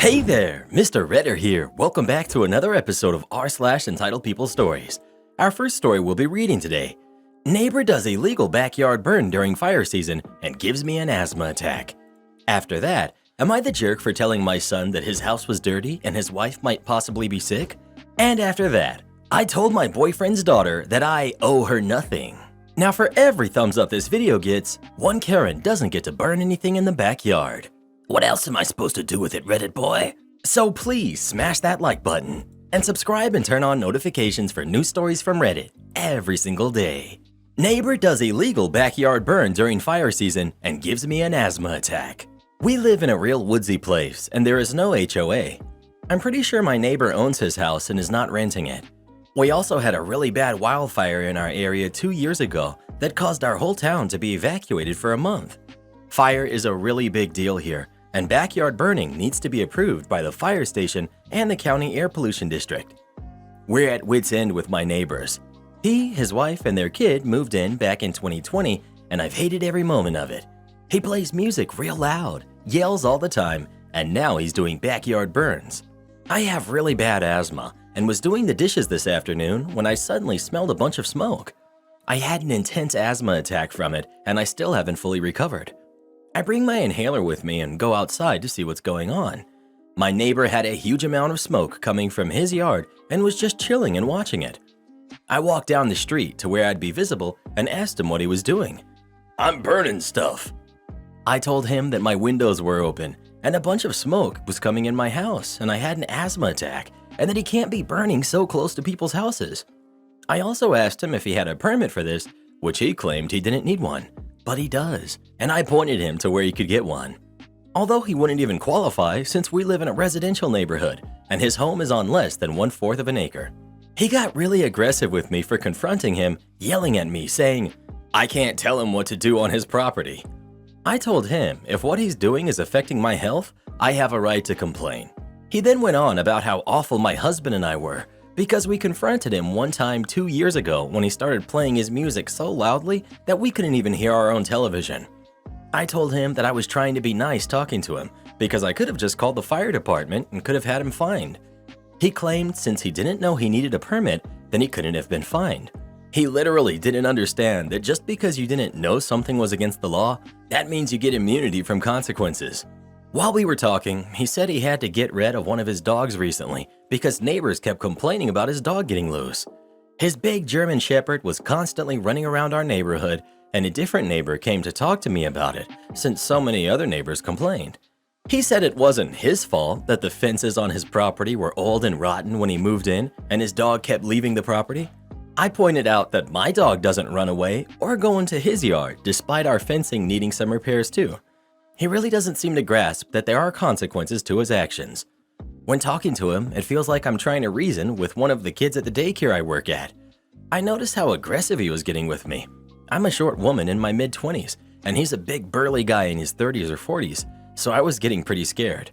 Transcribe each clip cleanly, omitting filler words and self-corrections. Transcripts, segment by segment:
Hey there, Mr. Redder here. Welcome back to another episode of r/entitled People Stories. Our first story we'll be reading today. Neighbor does illegal backyard burn during fire season and gives me an asthma attack. After that, am I the jerk for telling my son that his house was dirty and his wife might possibly be sick? And after that, I told my boyfriend's daughter that I owe her nothing. Now for every thumbs up this video gets, one Karen doesn't get to burn anything in the backyard. What else am I supposed to do with it, Reddit boy? So please smash that like button and subscribe and turn on notifications for new stories from Reddit every single day. Neighbor does illegal backyard burn during fire season and gives me an asthma attack. We live in a real woodsy place and there is no HOA. I'm pretty sure my neighbor owns his house and is not renting it. We also had a really bad wildfire in our area 2 years ago that caused our whole town to be evacuated for a month. Fire is a really big deal here, and backyard burning needs to be approved by the fire station and the county air pollution district. We're at wit's end with my neighbors. He, his wife, and their kid moved in back in 2020, and I've hated every moment of it. He plays music real loud, yells all the time, and now he's doing backyard burns. I have really bad asthma and was doing the dishes this afternoon when I suddenly smelled a bunch of smoke. I had an intense asthma attack from it, and I still haven't fully recovered. I bring my inhaler with me and go outside to see what's going on. My neighbor had a huge amount of smoke coming from his yard and was just chilling and watching it. I walked down the street to where I'd be visible and asked him what he was doing. "I'm burning stuff." I told him that my windows were open and a bunch of smoke was coming in my house and I had an asthma attack and that he can't be burning so close to people's houses. I also asked him if he had a permit for this, which he claimed he didn't need one. But he does, and I pointed him to where he could get one. Although he wouldn't even qualify since we live in a residential neighborhood and his home is on less than 1/4 of an acre. He got really aggressive with me for confronting him, yelling at me saying, I can't tell him what to do on his property. I told him if what he's doing is affecting my health, I have a right to complain. He then went on about how awful my husband and I were because we confronted him one time 2 years ago when he started playing his music so loudly that we couldn't even hear our own television. I told him that I was trying to be nice talking to him because I could have just called the fire department and could have had him fined. He claimed since he didn't know he needed a permit, then he couldn't have been fined. He literally didn't understand that just because you didn't know something was against the law, that means you get immunity from consequences. While we were talking, he said he had to get rid of one of his dogs recently because neighbors kept complaining about his dog getting loose. His big German Shepherd was constantly running around our neighborhood, and a different neighbor came to talk to me about it since so many other neighbors complained. He said it wasn't his fault that the fences on his property were old and rotten when he moved in and his dog kept leaving the property. I pointed out that my dog doesn't run away or go into his yard despite our fencing needing some repairs too. He really doesn't seem to grasp that there are consequences to his actions. When talking to him, it feels like I'm trying to reason with one of the kids at the daycare I work at. I noticed how aggressive he was getting with me. I'm a short woman in my mid-20s, and he's a big burly guy in his 30s or 40s, so I was getting pretty scared.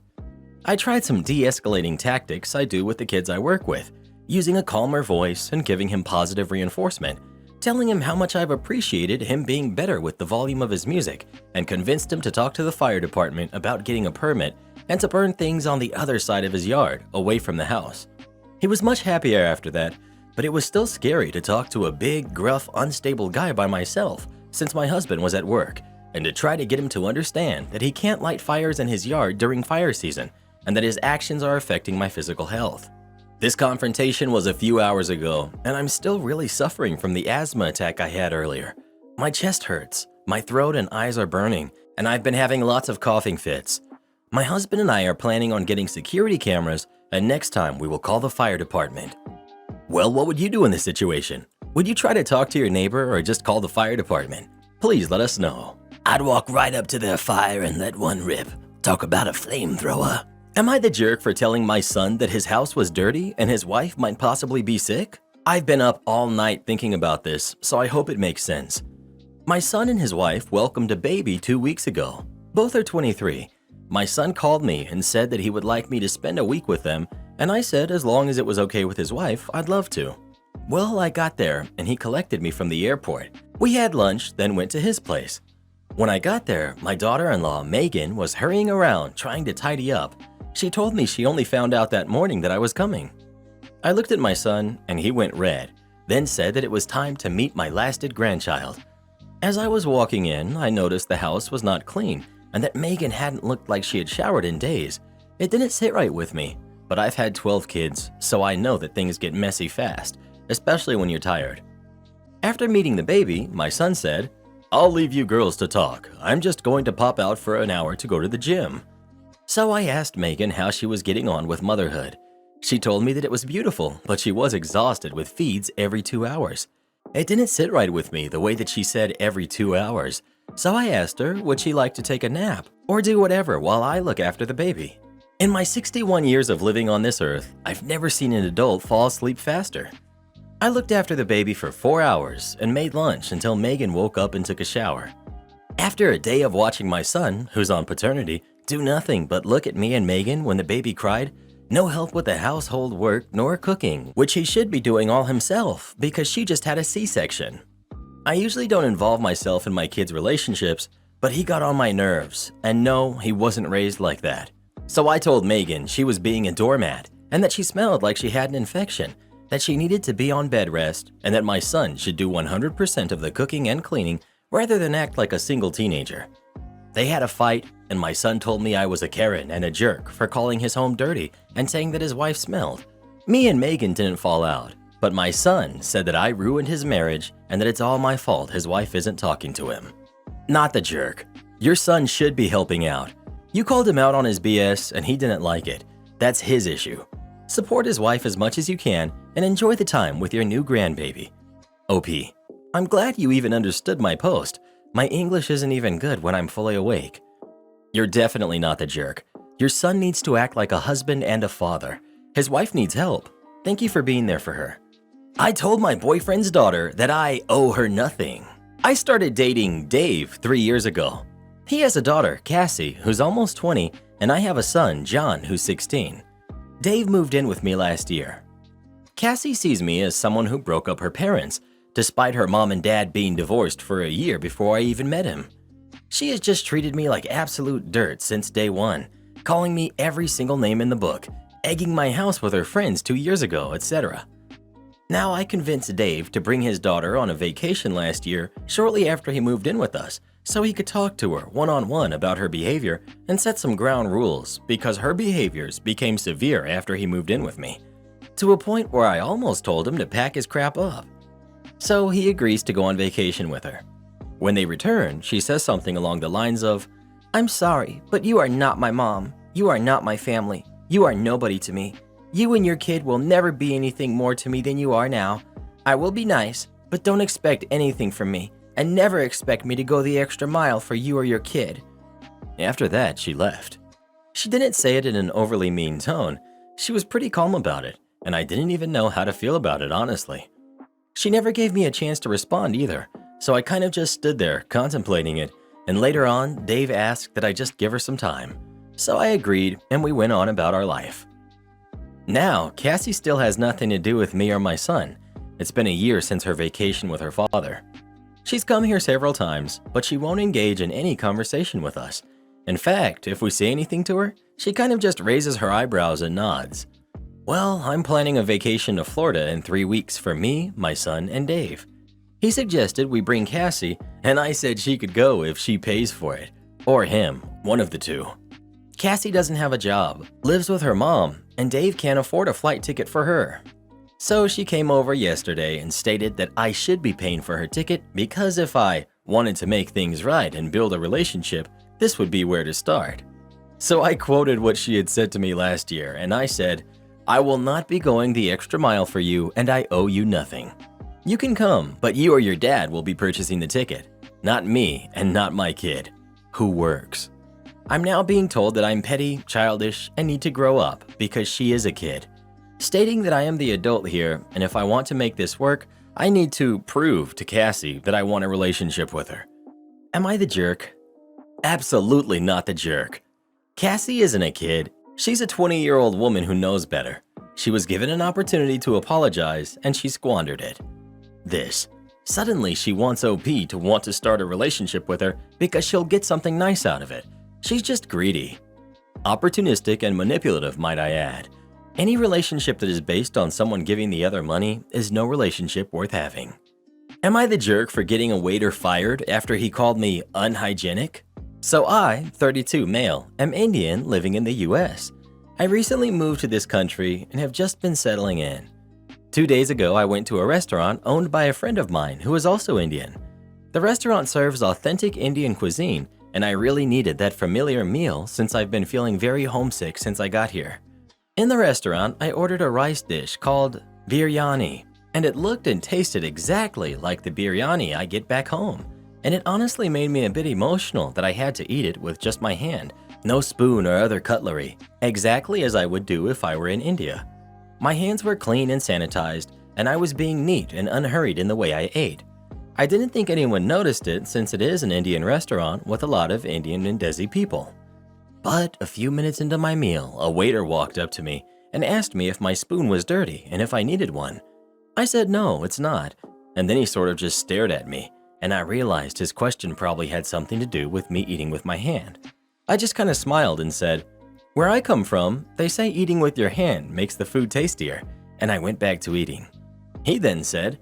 I tried some de-escalating tactics I do with the kids I work with, using a calmer voice and giving him positive reinforcement, telling him how much I've appreciated him being better with the volume of his music and convinced him to talk to the fire department about getting a permit and to burn things on the other side of his yard, away from the house. He was much happier after that, but it was still scary to talk to a big, gruff, unstable guy by myself since my husband was at work, and to try to get him to understand that he can't light fires in his yard during fire season and that his actions are affecting my physical health. This confrontation was a few hours ago, and I'm still really suffering from the asthma attack I had earlier. My chest hurts, my throat and eyes are burning, and I've been having lots of coughing fits. My husband and I are planning on getting security cameras, and next time we will call the fire department. Well, what would you do in this situation? Would you try to talk to your neighbor or just call the fire department? Please let us know. I'd walk right up to their fire and let one rip. Talk about a flamethrower. Am I the jerk for telling my son that his house was dirty and his wife might possibly be sick? I've been up all night thinking about this, so I hope it makes sense. My son and his wife welcomed a baby 2 weeks ago. Both are 23. My son called me and said that he would like me to spend a week with them, and I said as long as it was okay with his wife, I'd love to. Well, I got there and he collected me from the airport. We had lunch, then went to his place. When I got there, my daughter-in-law, Megan, was hurrying around trying to tidy up. She told me she only found out that morning that I was coming. I looked at my son and he went red, then said that it was time to meet my lasted grandchild. As I was walking in, I noticed the house was not clean and that Megan hadn't looked like she had showered in days. It didn't sit right with me, but I've had 12 kids, so I know that things get messy fast, especially when you're tired. After meeting the baby, my son said, "I'll leave you girls to talk. I'm just going to pop out for an hour to go to the gym." So I asked Megan how she was getting on with motherhood. She told me that it was beautiful, but she was exhausted with feeds every 2 hours. It didn't sit right with me the way that she said every 2 hours, so I asked her would she like to take a nap or do whatever while I look after the baby. In my 61 years of living on this earth, I've never seen an adult fall asleep faster. I looked after the baby for 4 hours and made lunch until Megan woke up and took a shower. After a day of watching my son, who's on paternity, do nothing but look at me and Megan when the baby cried, no help with the household work nor cooking, which he should be doing all himself because she just had a C-section. I usually don't involve myself in my kids' relationships, but he got on my nerves, and no, he wasn't raised like that. So I told Megan she was being a doormat and that she smelled like she had an infection, that she needed to be on bed rest, and that my son should do 100% of the cooking and cleaning rather than act like a single teenager. They had a fight, and my son told me I was a Karen and a jerk for calling his home dirty and saying that his wife smelled. Me and Megan didn't fall out, but my son said that I ruined his marriage and that it's all my fault his wife isn't talking to him. Not the jerk. Your son should be helping out. You called him out on his BS and he didn't like it. That's his issue. Support his wife as much as you can and enjoy the time with your new grandbaby. OP. I'm glad you even understood my post. My English isn't even good when I'm fully awake. You're definitely not the jerk. Your son needs to act like a husband and a father. His wife needs help. Thank you for being there for her. I told my boyfriend's daughter that I owe her nothing. I started dating Dave 3 years ago. He has a daughter, Cassie, who's almost 20, and I have a son, John, who's 16. Dave moved in with me last year. Cassie sees me as someone who broke up her parents, despite her mom and dad being divorced for a year before I even met him. She has just treated me like absolute dirt since day one, calling me every single name in the book, egging my house with her friends 2 years ago, etc. Now I convinced Dave to bring his daughter on a vacation last year shortly after he moved in with us, so he could talk to her one-on-one about her behavior and set some ground rules because her behaviors became severe after he moved in with me, to a point where I almost told him to pack his crap up. So he agrees to go on vacation with her. When they return, she says something along the lines of, "I'm sorry, but you are not my mom. You are not my family. You are nobody to me. You and your kid will never be anything more to me than you are now. I will be nice, but don't expect anything from me, and never expect me to go the extra mile for you or your kid." After that, she left. She didn't say it in an overly mean tone. She was pretty calm about it, and I didn't even know how to feel about it, honestly. She never gave me a chance to respond either, so I kind of just stood there contemplating it, and later on, Dave asked that I just give her some time. So I agreed, and we went on about our life. Now, Cassie still has nothing to do with me or my son. It's been a year since her vacation with her father. She's come here several times, but she won't engage in any conversation with us. In fact, if we say anything to her, she kind of just raises her eyebrows and nods. Well, I'm planning a vacation to Florida in 3 weeks for me, my son, and Dave. He suggested we bring Cassie, and I said she could go if she pays for it. Or him, one of the two. Cassie doesn't have a job, lives with her mom, and Dave can't afford a flight ticket for her. So she came over yesterday and stated that I should be paying for her ticket because if I wanted to make things right and build a relationship, this would be where to start. So I quoted what she had said to me last year, and I said, "I will not be going the extra mile for you, and I owe you nothing. You can come, but you or your dad will be purchasing the ticket. Not me and not my kid, who works." I'm now being told that I'm petty, childish, and need to grow up because she is a kid, stating that I am the adult here, and if I want to make this work, I need to prove to Cassie that I want a relationship with her. Am I the jerk? Absolutely not the jerk. Cassie isn't a kid. She's a 20-year-old woman who knows better. She was given an opportunity to apologize, and she squandered it. Suddenly she wants OP to want to start a relationship with her because she'll get something nice out of it. She's just greedy. Opportunistic and manipulative, might I add. Any relationship that is based on someone giving the other money is no relationship worth having. Am I the jerk for getting a waiter fired after he called me unhygienic? So I, 32 male, am Indian living in the US. I recently moved to this country and have just been settling in. 2 days ago, I went to a restaurant owned by a friend of mine who is also Indian. The restaurant serves authentic Indian cuisine, and I really needed that familiar meal since I've been feeling very homesick since I got here. In the restaurant, I ordered a rice dish called biryani, and it looked and tasted exactly like the biryani I get back home. And it honestly made me a bit emotional that I had to eat it with just my hand, no spoon or other cutlery, exactly as I would do if I were in India. My hands were clean and sanitized, and I was being neat and unhurried in the way I ate. I didn't think anyone noticed it since it is an Indian restaurant with a lot of Indian and Desi people. But a few minutes into my meal, a waiter walked up to me and asked me if my spoon was dirty and if I needed one. I said no, it's not, and then he sort of just stared at me, and I realized his question probably had something to do with me eating with my hand. I just kind of smiled and said, "Where I come from, they say eating with your hand makes the food tastier," and I went back to eating. He then said,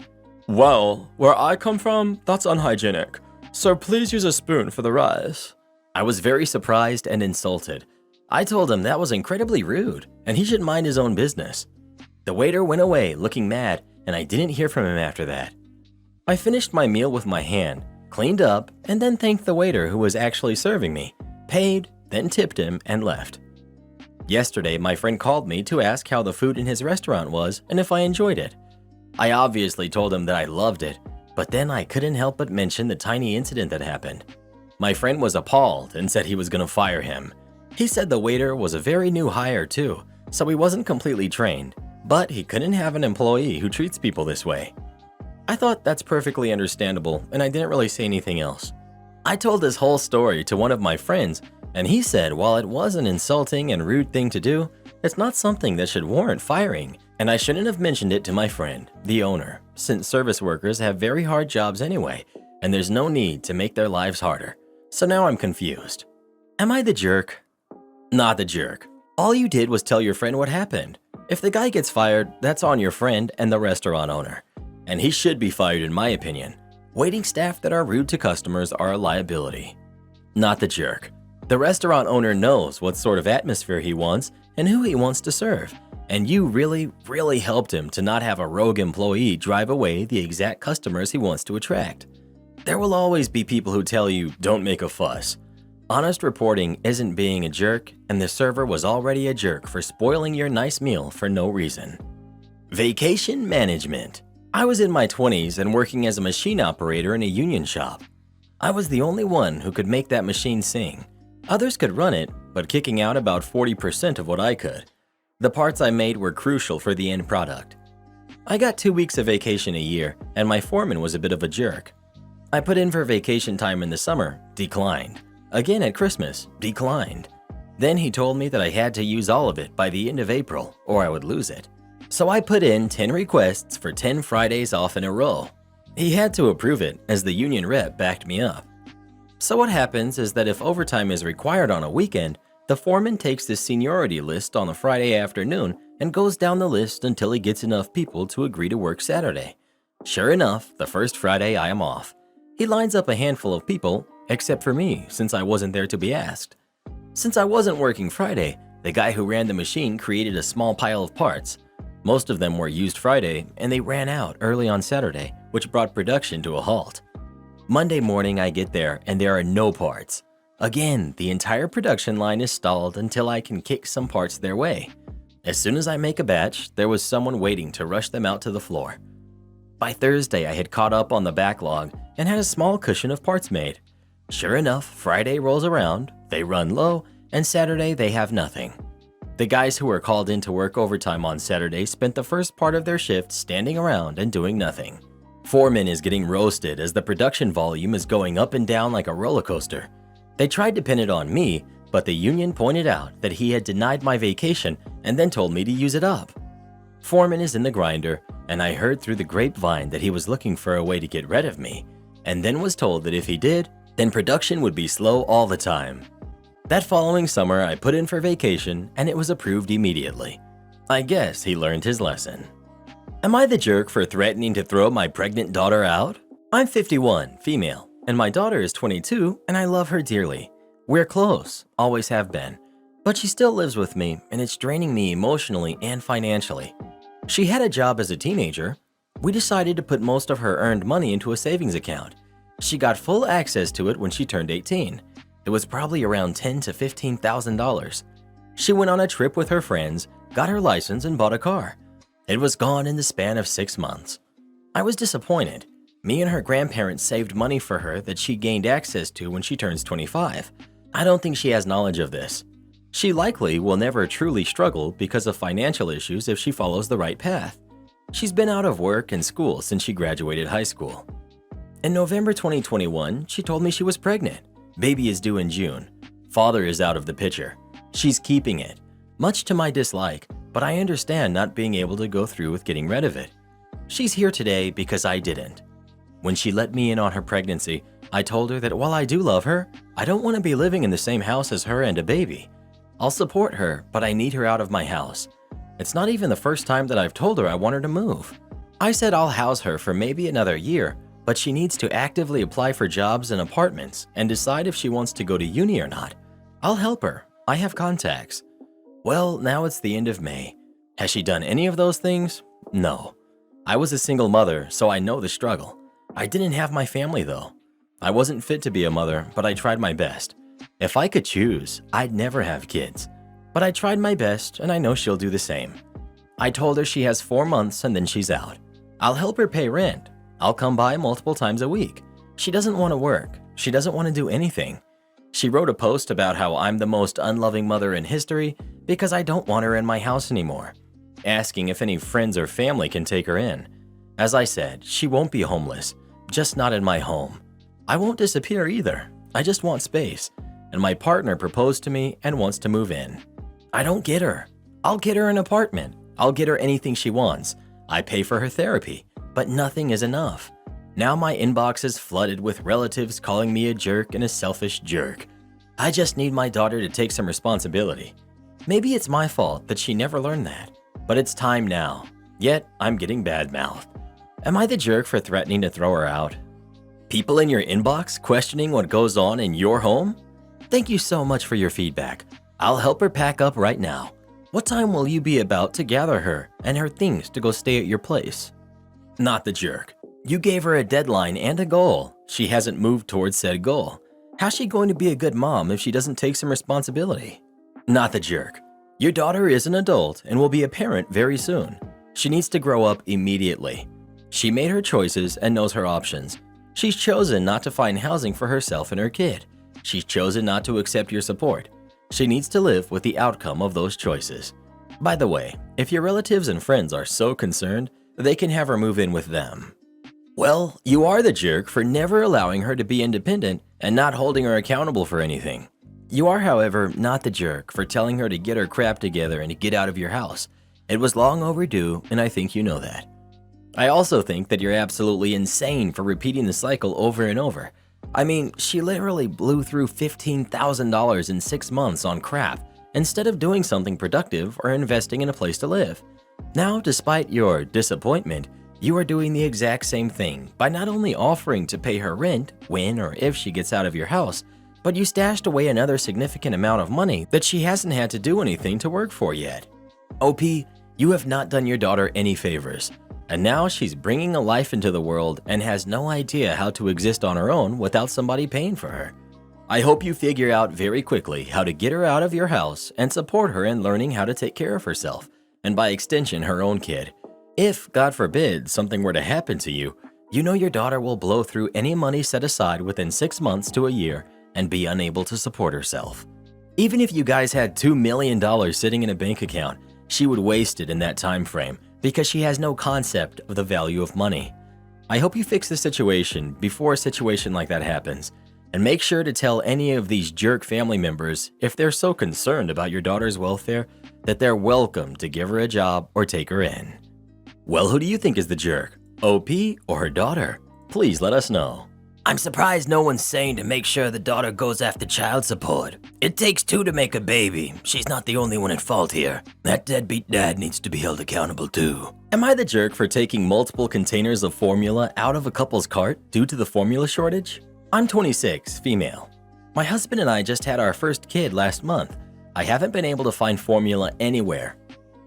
"Well, where I come from, that's unhygienic, so please use a spoon for the rice." I was very surprised and insulted. I told him that was incredibly rude, and he should mind his own business. The waiter went away looking mad, and I didn't hear from him after that. I finished my meal with my hand, cleaned up, and then thanked the waiter who was actually serving me, paid, then tipped him, and left. Yesterday, my friend called me to ask how the food in his restaurant was and if I enjoyed it. I obviously told him that I loved it, but then I couldn't help but mention the tiny incident that happened. My friend was appalled and said he was going to fire him. He said the waiter was a very new hire too, so he wasn't completely trained, but he couldn't have an employee who treats people this way. I thought that's perfectly understandable, and I didn't really say anything else. I told this whole story to one of my friends, and he said while it was an insulting and rude thing to do, it's not something that should warrant firing, and I shouldn't have mentioned it to my friend, the owner, since service workers have very hard jobs anyway, and there's no need to make their lives harder. So now I'm confused. Am I the jerk? Not the jerk. All you did was tell your friend what happened. If the guy gets fired, that's on your friend and the restaurant owner. And he should be fired in my opinion. Waiting staff that are rude to customers are a liability. Not the jerk. The restaurant owner knows what sort of atmosphere he wants and who he wants to serve. And you really helped him to not have a rogue employee drive away the exact customers he wants to attract. There will always be people who tell you, don't make a fuss. Honest reporting isn't being a jerk, and the server was already a jerk for spoiling your nice meal for no reason. Vacation management. I was in my 20s and working as a machine operator in a union shop. I was the only one who could make that machine sing. Others could run it, but kicking out about 40% of what I could. The parts I made were crucial for the end product. I got 2 weeks of vacation a year, and my foreman was a bit of a jerk. I put in for vacation time in the summer, declined. Again at Christmas, declined. Then he told me that I had to use all of it by the end of April, or I would lose it. So I put in 10 requests for 10 Fridays off in a row. He had to approve it, as the union rep backed me up. So what happens is that if overtime is required on a weekend, the foreman takes the seniority list on a Friday afternoon and goes down the list until he gets enough people to agree to work Saturday. Sure enough, the first Friday I am off. He lines up a handful of people, except for me, since I wasn't there to be asked. Since I wasn't working Friday, the guy who ran the machine created a small pile of parts. Most of them were used Friday, and they ran out early on Saturday, which brought production to a halt. Monday morning I get there, and there are no parts. Again, the entire production line is stalled until I can kick some parts their way. As soon as I make a batch, there was someone waiting to rush them out to the floor. By Thursday, I had caught up on the backlog and had a small cushion of parts made. Sure enough, Friday rolls around, they run low, and Saturday they have nothing. The guys who were called in to work overtime on Saturday spent the first part of their shift standing around and doing nothing. Foreman is getting roasted as the production volume is going up and down like a roller coaster. They tried to pin it on me, but the union pointed out that he had denied my vacation and then told me to use it up. Foreman is in the grinder, and I heard through the grapevine that he was looking for a way to get rid of me, and then was told that if he did, then production would be slow all the time. That following summer, I put in for vacation and it was approved immediately. I guess he learned his lesson. Am I the jerk for threatening to throw my pregnant daughter out? I'm 51, female, and my daughter is 22 and I love her dearly. We're close, always have been, but she still lives with me and it's draining me emotionally and financially. She had a job as a teenager. We decided to put most of her earned money into a savings account. She got full access to it when she turned 18. It was probably around $10,000 to $15,000. She went on a trip with her friends, got her license, and bought a car. It was gone in the span of 6 months. I was disappointed. Me and her grandparents saved money for her that she gained access to when she turns 25. I don't think she has knowledge of this. She likely will never truly struggle because of financial issues if she follows the right path. She's been out of work and school since she graduated high school. In November 2021, she told me she was pregnant. Baby is due in June. Father is out of the picture. She's keeping it, much to my dislike, but I understand not being able to go through with getting rid of it. She's here today because I didn't. When she let me in on her pregnancy, I told her that while I do love her, I don't want to be living in the same house as her and a baby. I'll support her, but I need her out of my house. It's not even the first time that I've told her I want her to move. I said I'll house her for maybe another year, but she needs to actively apply for jobs and apartments and decide if she wants to go to uni or not. I'll help her. I have contacts. Well, now it's the end of May. Has she done any of those things? No. I was a single mother, so I know the struggle. I didn't have my family though. I wasn't fit to be a mother, but I tried my best. If I could choose, I'd never have kids. But I tried my best and I know she'll do the same. I told her she has 4 months and then she's out. I'll help her pay rent. I'll come by multiple times a week. She doesn't want to work. She doesn't want to do anything. She wrote a post about how I'm the most unloving mother in history because I don't want her in my house anymore, asking if any friends or family can take her in. As I said, she won't be homeless, just not in my home. I won't disappear either. I just want space, and my partner proposed to me and wants to move in. I don't get her. I'll get her an apartment. I'll get her anything she wants. I pay for her therapy, but nothing is enough. Now my inbox is flooded with relatives calling me a jerk and a selfish jerk. I just need my daughter to take some responsibility. Maybe it's my fault that she never learned that, but it's time now. Yet I'm getting badmouthed. Am I the jerk for threatening to throw her out? People in your inbox questioning what goes on in your home? Thank you so much for your feedback. I'll help her pack up right now. What time will you be about to gather her and her things to go stay at your place? Not the jerk. You gave her a deadline and a goal. She hasn't moved towards said goal. How's she going to be a good mom if she doesn't take some responsibility? Not the jerk. Your daughter is an adult and will be a parent very soon. She needs to grow up immediately. She made her choices and knows her options. She's chosen not to find housing for herself and her kid. She's chosen not to accept your support. She needs to live with the outcome of those choices. By the way, if your relatives and friends are so concerned, they can have her move in with them. Well, you are the jerk for never allowing her to be independent and not holding her accountable for anything. You are, however, not the jerk for telling her to get her crap together and to get out of your house. It was long overdue, and I think you know that. I also think that you're absolutely insane for repeating the cycle over and over. I mean, she literally blew through $15,000 in 6 months on crap instead of doing something productive or investing in a place to live. Now, despite your disappointment, you are doing the exact same thing by not only offering to pay her rent when or if she gets out of your house, but you stashed away another significant amount of money that she hasn't had to do anything to work for yet. OP, you have not done your daughter any favors, and now she's bringing a life into the world and has no idea how to exist on her own without somebody paying for her. I hope you figure out very quickly how to get her out of your house and support her in learning how to take care of herself, and by extension her own kid. If, God forbid, something were to happen to you, you know your daughter will blow through any money set aside within 6 months to a year and be unable to support herself. Even if you guys had $2 million sitting in a bank account, she would waste it in that time frame because she has no concept of the value of money. I hope you fix the situation before a situation like that happens, and make sure to tell any of these jerk family members, if they're so concerned about your daughter's welfare, that they're welcome to give her a job or take her in. Well, who do you think is the jerk? OP or her daughter? Please let us know. I'm surprised no one's saying to make sure the daughter goes after child support. It takes two to make a baby. She's not the only one at fault here. That deadbeat dad needs to be held accountable too. Am I the jerk for taking multiple containers of formula out of a couple's cart due to the formula shortage? I'm 26, female. My husband and I just had our first kid last month. I haven't been able to find formula anywhere.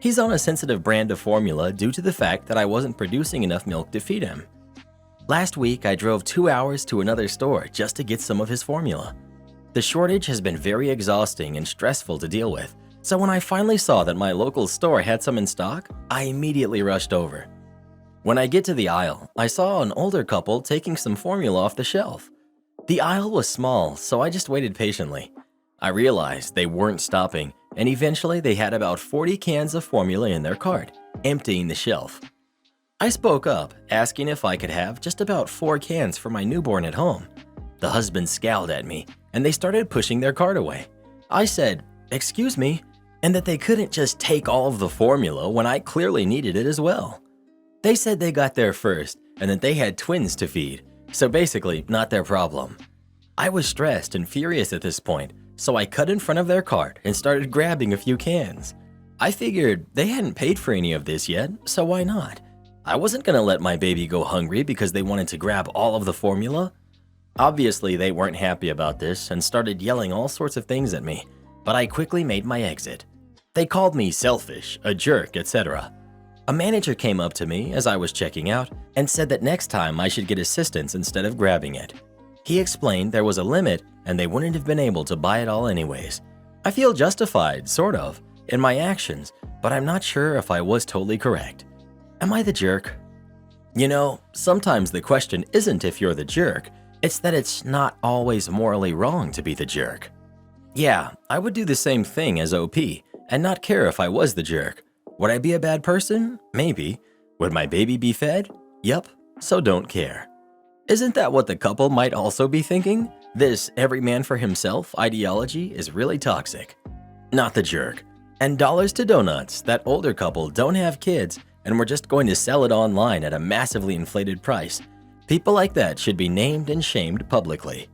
He's on a sensitive brand of formula due to the fact that I wasn't producing enough milk to feed him. Last week, I drove 2 hours to another store just to get some of his formula. The shortage has been very exhausting and stressful to deal with, so when I finally saw that my local store had some in stock, I immediately rushed over. When I get to the aisle, I saw an older couple taking some formula off the shelf. The aisle was small, so I just waited patiently. I realized they weren't stopping, and eventually they had about 40 cans of formula in their cart, emptying the shelf. I spoke up, asking if I could have just about 4 cans for my newborn at home. The husband scowled at me, and they started pushing their cart away. I said, "Excuse me," and that they couldn't just take all of the formula when I clearly needed it as well. They said they got there first, and that they had twins to feed, so basically not their problem. I was stressed and furious at this point, so I cut in front of their cart and started grabbing a few cans. I figured they hadn't paid for any of this yet, so why not? I wasn't gonna let my baby go hungry because they wanted to grab all of the formula. Obviously, they weren't happy about this and started yelling all sorts of things at me, but I quickly made my exit. They called me selfish, a jerk, etc. A manager came up to me as I was checking out and said that next time I should get assistance instead of grabbing it. He explained there was a limit and they wouldn't have been able to buy it all anyways. I feel justified, sort of, in my actions, but I'm not sure if I was totally correct. Am I the jerk? You know, sometimes the question isn't if you're the jerk, it's that it's not always morally wrong to be the jerk. Yeah, I would do the same thing as OP and not care if I was the jerk. Would I be a bad person? Maybe. Would my baby be fed? Yup, so don't care. Isn't that what the couple might also be thinking? This every man for himself ideology is really toxic. Not the jerk. And dollars to donuts, that older couple don't have kids and we're just going to sell it online at a massively inflated price. People like that should be named and shamed publicly.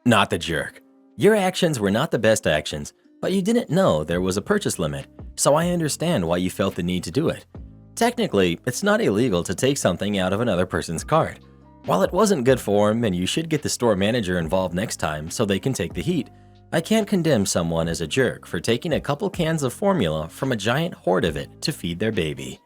Not the jerk. Your actions were not the best actions, but you didn't know there was a purchase limit, so I understand why you felt the need to do it. Technically, it's not illegal to take something out of another person's cart. While it wasn't good form and you should get the store manager involved next time so they can take the heat, I can't condemn someone as a jerk for taking a couple cans of formula from a giant hoard of it to feed their baby.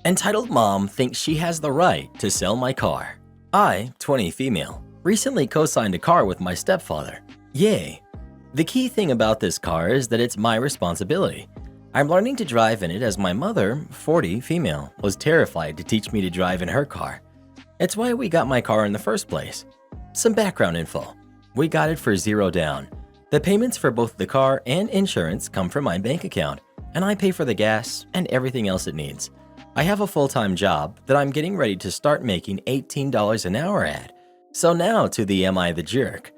Entitled mom thinks she has the right to sell my car. I, 20 female, recently co-signed a car with my stepfather. Yay! The key thing about this car is that it's my responsibility. I'm learning to drive in it as my mother, 40 female, was terrified to teach me to drive in her car. It's why we got my car in the first place. Some background info. We got it for $0 down. The payments for both the car and insurance come from my bank account, and I pay for the gas and everything else it needs. I have a full-time job that I'm getting ready to start making $18 an hour at. So now to the Am I the Jerk?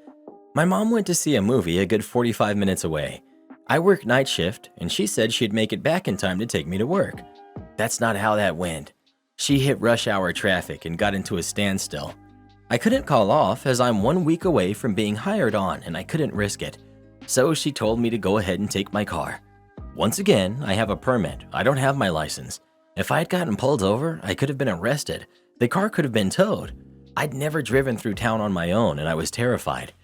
My mom went to see a movie a good 45 minutes away. I work night shift, and she said she'd make it back in time to take me to work. That's not how that went. She hit rush hour traffic and got into a standstill. I couldn't call off as I'm 1 week away from being hired on and I couldn't risk it. So she told me to go ahead and take my car. Once again, I have a permit. I don't have my license. If I had gotten pulled over, I could have been arrested. The car could have been towed. I'd never driven through town on my own and I was terrified.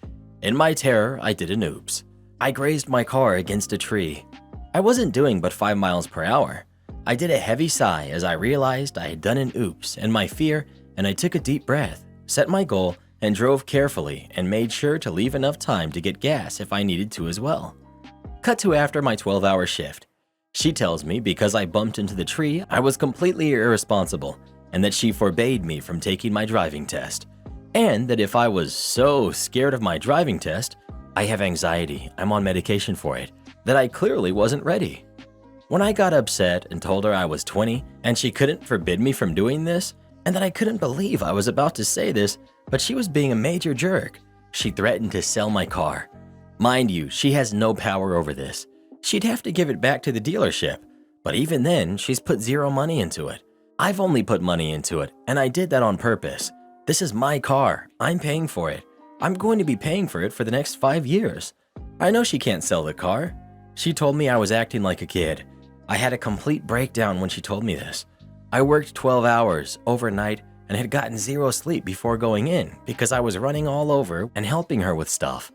In my terror, I did an oops. I grazed my car against a tree. I wasn't doing but 5 miles per hour. I did a heavy sigh as I realized I had done an oops and my fear, and I took a deep breath, set my goal, and drove carefully and made sure to leave enough time to get gas if I needed to as well. Cut to after my 12-hour shift. She tells me because I bumped into the tree, I was completely irresponsible and that she forbade me from taking my driving test. And that if I was so scared of my driving test, I have anxiety, I'm on medication for it, that I clearly wasn't ready. When I got upset and told her I was 20 and she couldn't forbid me from doing this, and that I couldn't believe I was about to say this, but she was being a major jerk, she threatened to sell my car. Mind you, she has no power over this. She'd have to give it back to the dealership, but even then, she's put zero money into it. I've only put money into it, and I did that on purpose. This is my car. I'm paying for it. I'm going to be paying for it for the next 5 years. I know she can't sell the car. She told me I was acting like a kid. I had a complete breakdown when she told me this. I worked 12 hours overnight and had gotten zero sleep before going in because I was running all over and helping her with stuff.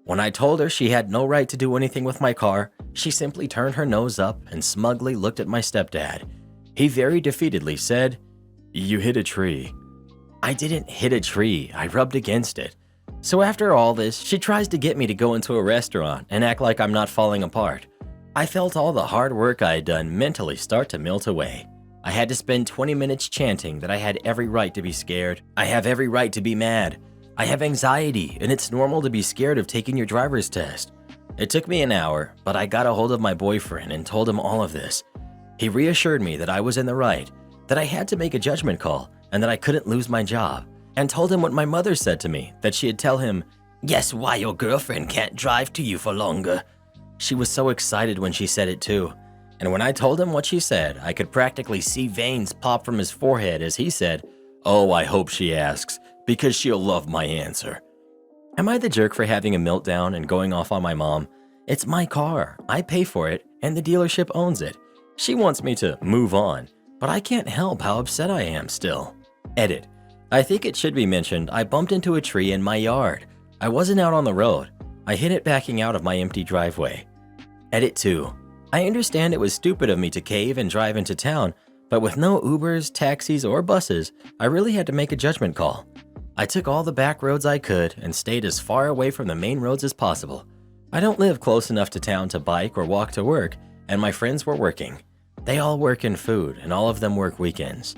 When I told her she had no right to do anything with my car, she simply turned her nose up and smugly looked at my stepdad. He very defeatedly said, "You hit a tree." I didn't hit a tree, I rubbed against it. So after all this, she tries to get me to go into a restaurant and act like I'm not falling apart. I felt all the hard work I had done mentally start to melt away. I had to spend 20 minutes chanting that I had every right to be scared. I have every right to be mad. I have anxiety, and it's normal to be scared of taking your driver's test. It took me an hour, but I got a hold of my boyfriend and told him all of this. He reassured me that I was in the right, that I had to make a judgment call, and that I couldn't lose my job, and told him what my mother said to me, that she'd tell him, "Guess why your girlfriend can't drive to you for longer." She was so excited when she said it too, and when I told him what she said, I could practically see veins pop from his forehead as he said, "Oh, I hope she asks, because she'll love my answer." Am I the jerk for having a meltdown and going off on my mom? It's my car, I pay for it, and the dealership owns it. She wants me to move on, but I can't help how upset I am still. Edit. I think it should be mentioned I bumped into a tree in my yard. I wasn't out on the road. I hit it backing out of my empty driveway. Edit 2. I understand it was stupid of me to cave and drive into town, but with no Ubers, taxis, or buses, I really had to make a judgment call. I took all the back roads I could and stayed as far away from the main roads as possible. I don't live close enough to town to bike or walk to work, and my friends were working. They all work in food, and all of them work weekends.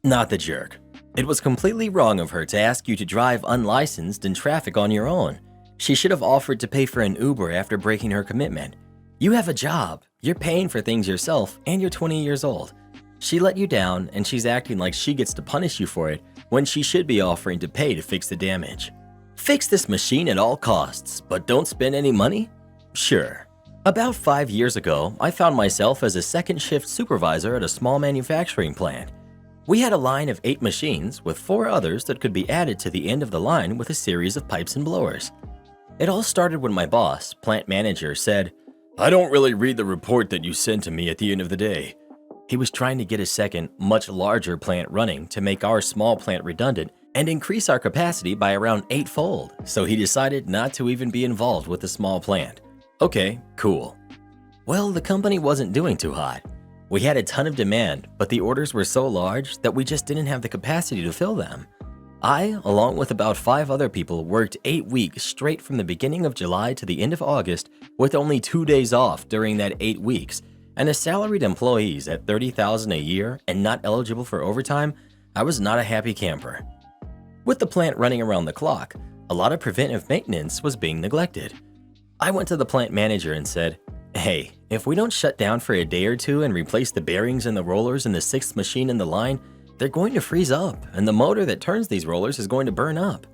Not the jerk. It was completely wrong of her to ask you to drive unlicensed in traffic on your own. She should have offered to pay for an Uber after breaking her commitment. You have a job, you're paying for things yourself, and you're 20 years old. She let you down, and she's acting like she gets to punish you for it when she should be offering to pay to fix the damage. Fix this machine at all costs, but don't spend any money? Sure. About 5 years ago, I found myself as a second shift supervisor at a small manufacturing plant. We had a line of 8 machines with 4 others that could be added to the end of the line with a series of pipes and blowers. It all started when my boss, plant manager, said, "I don't really read the report that you send to me at the end of the day." He was trying to get a second, much larger plant running to make our small plant redundant and increase our capacity by around 8-fold, so he decided not to even be involved with the small plant. Okay, cool. Well, the company wasn't doing too hot. We had a ton of demand, but the orders were so large that we just didn't have the capacity to fill them. I, along with about 5 other people, worked 8 weeks straight from the beginning of July to the end of August with only 2 days off during that 8 weeks, and as salaried employees at $30,000 a year and not eligible for overtime, I was not a happy camper. With the plant running around the clock, a lot of preventive maintenance was being neglected. I went to the plant manager and said, "Hey, if we don't shut down for a day or two and replace the bearings and the rollers in the 6th machine in the line, they're going to freeze up and the motor that turns these rollers is going to burn up."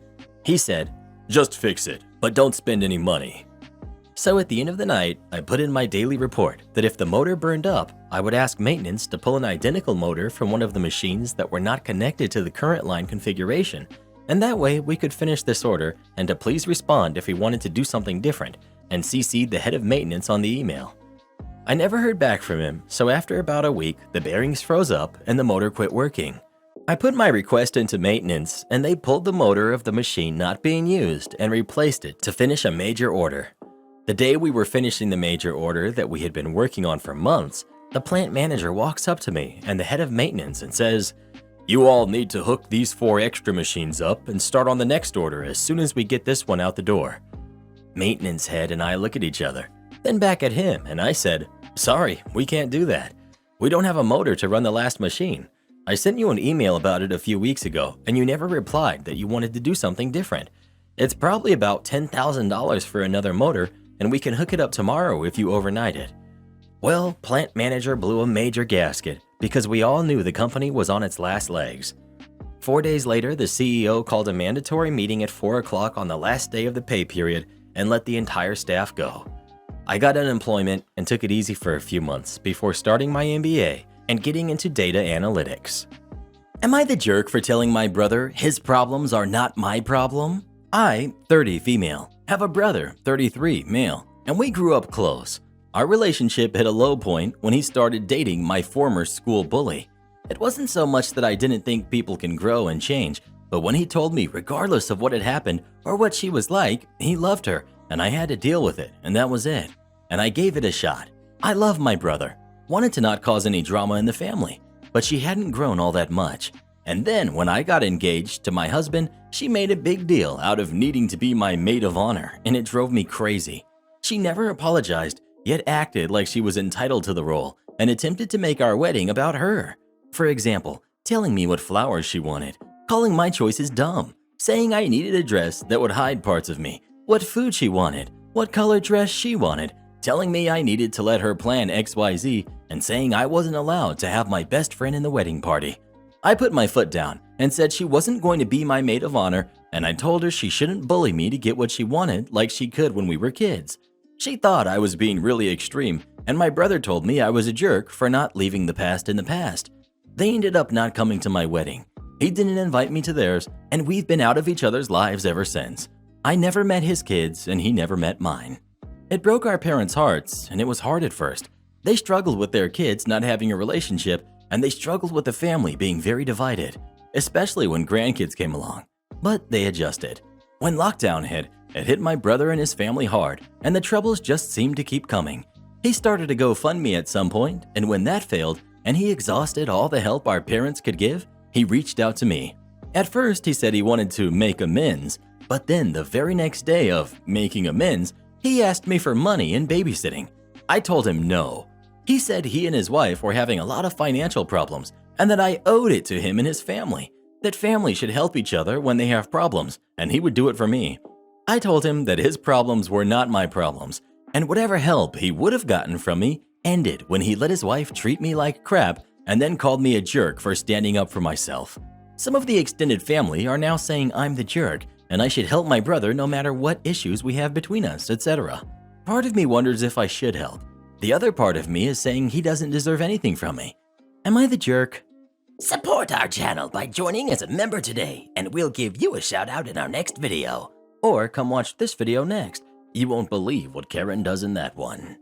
He said, "Just fix it, but don't spend any money." So at the end of the night, I put in my daily report that if the motor burned up, I would ask maintenance to pull an identical motor from one of the machines that were not connected to the current line configuration, and that way we could finish this order and to please respond if we wanted to do something different, and CC'd the head of maintenance on the email. I never heard back from him, so after about a week, the bearings froze up and the motor quit working. I put my request into maintenance, and they pulled the motor of the machine not being used and replaced it to finish a major order. The day we were finishing the major order that we had been working on for months, the plant manager walks up to me and the head of maintenance and says, "You all need to hook these 4 extra machines up and start on the next order as soon as we get this one out the door." Maintenance head and I look at each other, then back at him, and I said, "Sorry, we can't do that. We don't have a motor to run the last machine. I sent you an email about it a few weeks ago, and you never replied that you wanted to do something different. It's probably about $10,000 for another motor, and we can hook it up tomorrow if you overnight it." Well, plant manager blew a major gasket because we all knew the company was on its last legs. 4 days later, the CEO called a mandatory meeting at 4 o'clock on the last day of the pay period and let the entire staff go. I got unemployment and took it easy for a few months before starting my MBA and getting into data analytics. Am I the jerk for telling my brother his problems are not my problem? I, 30 female, have a brother, 33 male, and we grew up close. Our relationship hit a low point when he started dating my former school bully. It wasn't so much that I didn't think people can grow and change, but when he told me regardless of what had happened or what she was like, he loved her, and I had to deal with it, and that was it. And I gave it a shot. I love my brother, wanted to not cause any drama in the family, but she hadn't grown all that much. And then when I got engaged to my husband, she made a big deal out of needing to be my maid of honor, and it drove me crazy. She never apologized, yet acted like she was entitled to the role and attempted to make our wedding about her. For example, telling me what flowers she wanted, calling my choices dumb, saying I needed a dress that would hide parts of me, what food she wanted, what color dress she wanted, telling me I needed to let her plan XYZ, and saying I wasn't allowed to have my best friend in the wedding party. I put my foot down and said she wasn't going to be my maid of honor, and I told her she shouldn't bully me to get what she wanted like she could when we were kids. She thought I was being really extreme, and my brother told me I was a jerk for not leaving the past in the past. They ended up not coming to my wedding. He didn't invite me to theirs, and we've been out of each other's lives ever since. I never met his kids, and he never met mine. It broke our parents' hearts, and it was hard at first. They struggled with their kids not having a relationship, and they struggled with the family being very divided, especially when grandkids came along. But they adjusted. When lockdown hit, it hit my brother and his family hard, and the troubles just seemed to keep coming. He started a GoFundMe at some point, and when that failed, and he exhausted all the help our parents could give, he reached out to me. At first, he said he wanted to make amends, but then the very next day of making amends, he asked me for money and babysitting. I told him no. He said he and his wife were having a lot of financial problems and that I owed it to him and his family, that families should help each other when they have problems, and he would do it for me. I told him that his problems were not my problems, and whatever help he would have gotten from me ended when he let his wife treat me like crap and then called me a jerk for standing up for myself. Some of the extended family are now saying I'm the jerk and I should help my brother no matter what issues we have between us, etc. Part of me wonders if I should help. The other part of me is saying he doesn't deserve anything from me. Am I the jerk? Support our channel by joining as a member today, and we'll give you a shout out in our next video. Or come watch this video next. You won't believe what Karen does in that one.